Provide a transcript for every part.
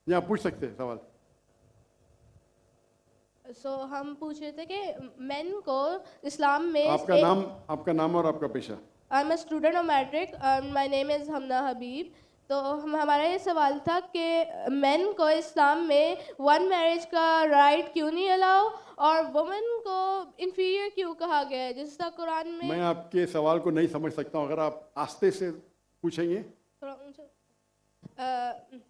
यहाँ पूछ सकते हैं सवाल। हम पूछ रहे थे कि मेन को इस्लाम में आपका नाम और आपका पेशा। I am a student of matric, my name is Hamna Habib. तो हमारा ये सवाल था कि मेन को इस्लाम में वन मैरिज का राइट क्यों नहीं अलाउ, और वुमेन को इन्फीरियर क्यों कहा गया है, जिसका कुरान में। मैं आपके सवाल को नहीं समझ सकता हूँ, अगर आप आस्ते से पूछेंगे। थोड़ा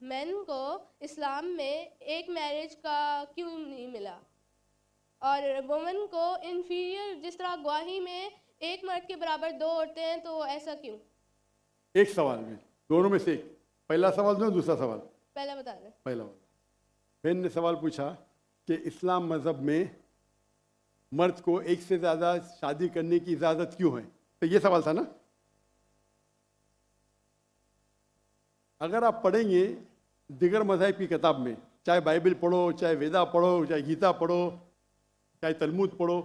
मेन को इस्लाम में एक मैरिज का क्यों नहीं मिला, और वुमेन को इन्फीरियर, जिस तरह गवाही में एक मर्द के बराबर दो औरतें हैं, तो ऐसा क्यों? एक सवाल में, दोनों में से एक। पहला सवाल दो, दूसरा सवाल। पहला बता दें। पहला वाला। बहन ने सवाल पूछा कि इस्लाम मज़हब में मर्द को एक से ज़्यादा शादी करने की इजाज़त क्यों है, तो ये सवाल था ना। अगर आप पढ़ेंगे दिगर मज़हब की किताब में, चाहे बाइबल पढ़ो, चाहे वेदा पढ़ो, चाहे गीता पढ़ो, चाहे तलमुद पढ़ो,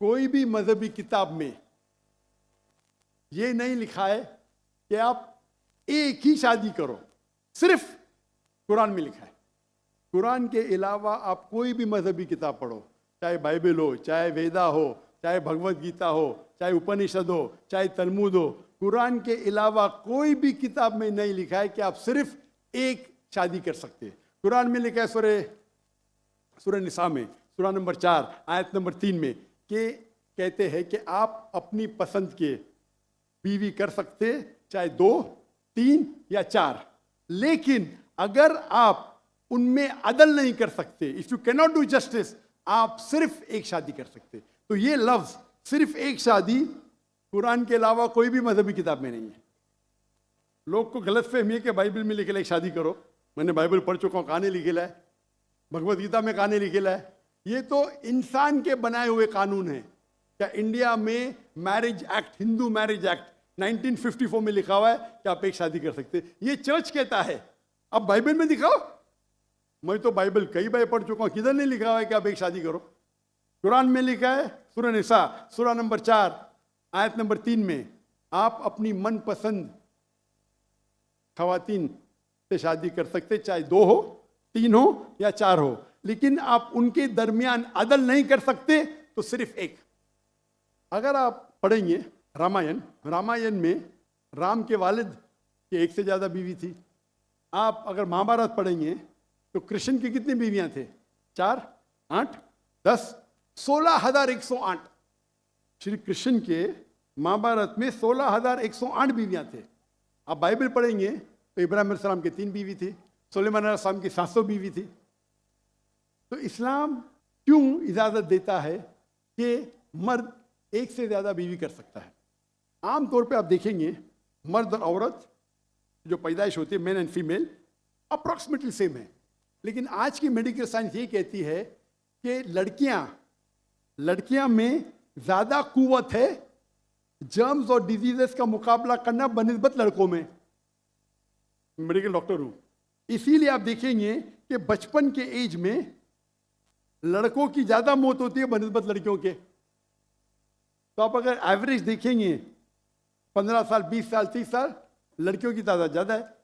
कोई भी मजहबी किताब में ये नहीं लिखा है कि आप एक ही शादी करो। सिर्फ कुरान में लिखा है। कुरान के अलावा आप कोई भी मजहबी किताब पढ़ो, चाहे बाइबल हो, चाहे वेदा हो, चाहे भगवत गीता हो, चाहे उपनिषद हो, चाहे तलमुद हो, कुरान के अलावा कोई भी किताब में नहीं लिखा है कि आप सिर्फ एक शादी कर सकते हैं। कुरान में लिखा है सूरह निसा में, सूरह नंबर 4 आयत नंबर 3 में, कि कहते हैं कि आप अपनी पसंद के बीवी कर सकते, चाहे 2, 3 या 4, लेकिन अगर आप उनमें अदल नहीं कर सकते, if you cannot do justice, आप सिर्फ एक शादी कर सकते। तो ये लफ्ज सिर्फ एक शादी कुरान के अलावा कोई भी मजहबी किताब में नहीं है। लोग को गलत फहमी है कि बाइबल में लिखेला एक शादी करो। मैंने बाइबल पढ़ चुका हूँ, कहानी लिखेला है, भगवत गीता में कहानी लिखेला है। ये तो इंसान के बनाए हुए कानून है। क्या इंडिया में marriage act, Hindu marriage act 1954 में लिखा हुआ है कि आप एक शादी कर सकते? ये चर्च कहता है। अब बाइबल में दिखाओ। मैं तो बाइबल कई बार पढ़ चुका हूँ, किधर नहीं लिखा हुआ है कि आप एक शादी करो। कुरान में लिखा है, सूरह निसा सूरह नंबर 4 आयत नंबर 3 में, आप अपनी मनपसंद खवातीन से शादी कर सकते, चाहे 2 हो, 3 हो या 4 हो, लेकिन आप उनके दरमियान अदल नहीं कर सकते, तो सिर्फ एक। अगर आप पढ़ेंगे रामायण में राम के वालिद की एक से ज्यादा बीवी थी। आप अगर महाभारत पढ़ेंगे तो कृष्ण की कितनी बीवियां थे? 4, 8, 10, 16,108। श्री कृष्ण के महाभारत में 16,108 बीवियां थे। आप बाइबल पढ़ेंगे तो इब्राहिम अलैहिस्सलाम की 3 बीवी थी, सुलेमान अलैहिस्सलाम की 700 बीवी थी। तो इस्लाम क्यों इजाजत देता है कि मर्द एक से ज्यादा बीवी कर सकता है? आमतौर पे आप देखेंगे मर्द और औरत जो पैदाइश होती है, main and female, approximately same है। लेकिन आज की मेडिकल साइंस ये कहती है कि लड़कियां में ज्यादा कुव्वत है जर्म्स और डिजीजेस का मुकाबला करना बनिस्बत लड़कों में। मेडिकल डॉक्टर हूं, इसीलिए आप देखेंगे कि बचपन के एज में लड़कों की ज्यादा मौत होती है बनिस्बत लड़कियों के। तो आप अगर एवरेज देखेंगे 15 साल, 20 साल, 30 साल, लड़कियों की तादाद ज्यादा है।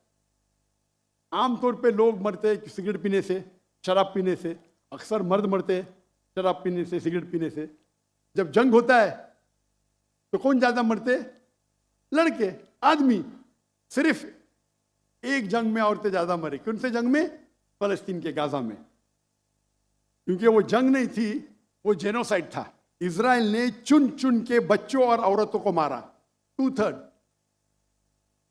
आमतौर पे लोग मरते हैं सिगरेट पीने से, शराब पीने से। अक्सर मर्द मरते हैं शराब पीने से, सिगरेट पीने से। जब जंग होता है तो कौन ज्यादा मरते? लड़के, आदमी। सिर्फ एक जंग में औरतें ज्यादा मरे। कौन से जंग में? फलस्तीन के गाजा में। क्योंकि वो जंग नहीं थी, वो जेनोसाइड था। इजराइल ने चुन चुन के बच्चों और औरतों को मारा, 2/3।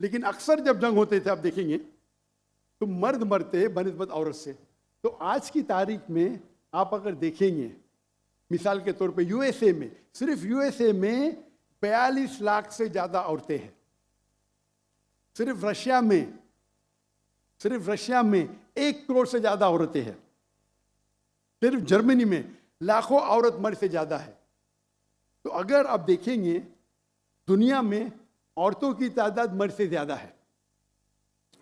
लेकिन अक्सर जब जंग होते थे, आप देखेंगे तो मर्द मरते बनिस्बत औरत से। तो आज की तारीख में आप अगर देखेंगे, मिसाल के तौर पे यूएसए में, सिर्फ यूएसए में 42 लाख से ज्यादा औरतें हैं। सिर्फ रशिया में 1 करोड़ से ज्यादा औरतें हैं। सिर्फ जर्मनी में लाखों औरत मर्द से ज्यादा है। तो अगर आप देखेंगे दुनिया में औरतों की तादाद मर्द से ज्यादा है।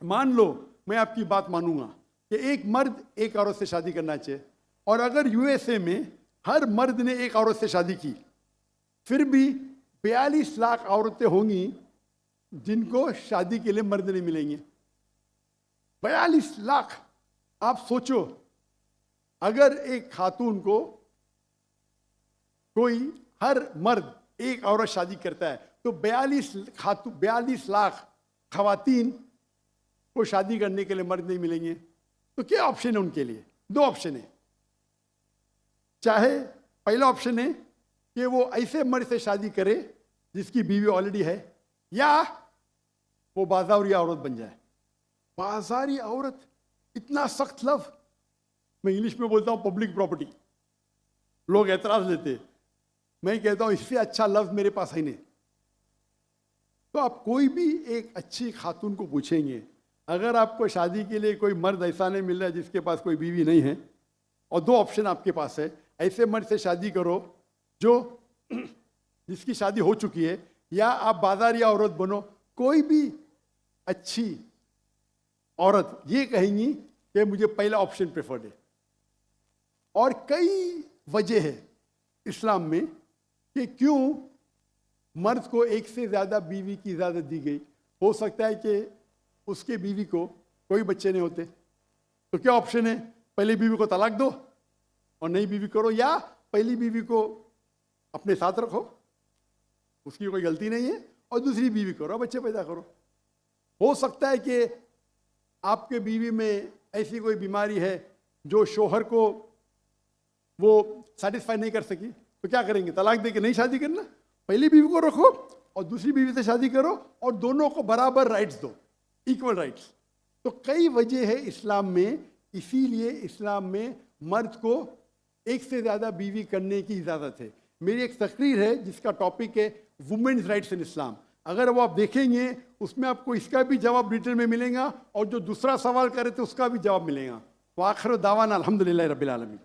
मान लो मैं आपकी बात मानूंगा कि एक मर्द एक औरत से शादी करना चाहिए, और अगर यूएसए में हर मर्द ने एक औरत से शादी की, फिर भी 42 लाख औरतें होंगी जिनको शादी के लिए मर्द नहीं मिलेंगे। 42 लाख। आप सोचो, अगर एक खातून को कोई, हर मर्द एक औरत शादी करता है, तो 42 लाख खवातीन को शादी करने के लिए मर्द नहीं मिलेंगे। तो क्या ऑप्शन है उनके लिए? 2 ऑप्शन है। चाहे पहला ऑप्शन है कि वो ऐसे मर्द से शादी करे जिसकी बीवी ऑलरेडी है, या वो बाजारी औरत बन जाए। बाजारी औरत, इतना सख्त लफ्ज, मैं इंग्लिश में बोलता हूं पब्लिक प्रॉपर्टी, लोग एतराज लेते, मैं कहता हूं इससे अच्छा लफ्ज मेरे पास है नहीं। तो आप कोई भी एक अच्छी खातून को पूछेंगे, अगर आपको शादी के लिए कोई मर्द ऐसा नहीं मिल रहा है जिसके पास कोई बीवी नहीं है, और 2 ऑप्शन आपके पास है, ऐसे मर्द से शादी करो जो जिसकी शादी हो चुकी है, या आप बाजारी औरत बनो। कोई भी अच्छी औरत ये कहेंगी कि मुझे पहला ऑप्शन प्रेफर्ड है। और कई वजह है इस्लाम में कि क्यों मर्द को एक से ज़्यादा बीवी की इजाज़त दी गई। हो सकता है कि उसके बीवी को कोई बच्चे नहीं होते, तो क्या ऑप्शन है? पहली बीवी को तलाक दो और नई बीवी करो, या पहली बीवी को अपने साथ रखो, उसकी कोई गलती नहीं है, और दूसरी बीवी करो, बच्चे पैदा करो। हो सकता है कि आपके बीवी में ऐसी कोई बीमारी है जो शोहर को वो सेटिस्फाई नहीं कर सकी, तो क्या करेंगे? तलाक दे के नहीं शादी करना, पहली बीवी को रखो और दूसरी बीवी से शादी करो, और दोनों को बराबर राइट्स दो, इक्वल राइट्स। तो कई वजह है इस्लाम में, इसीलिए इस्लाम में मर्द को एक से ज़्यादा बीवी करने की इजाज़त है। मेरी एक तकरीर है जिसका टॉपिक है वुमेन्स राइट्स इन इस्लाम। अगर वो आप देखेंगे उसमें आपको इसका भी जवाब डिटेल में मिलेगा, और जो दूसरा सवाल करे थे उसका भी जवाब मिलेगा। तो आखिर दावाना अल्हम्दुलिल्लाह रब्बिल आलमीन।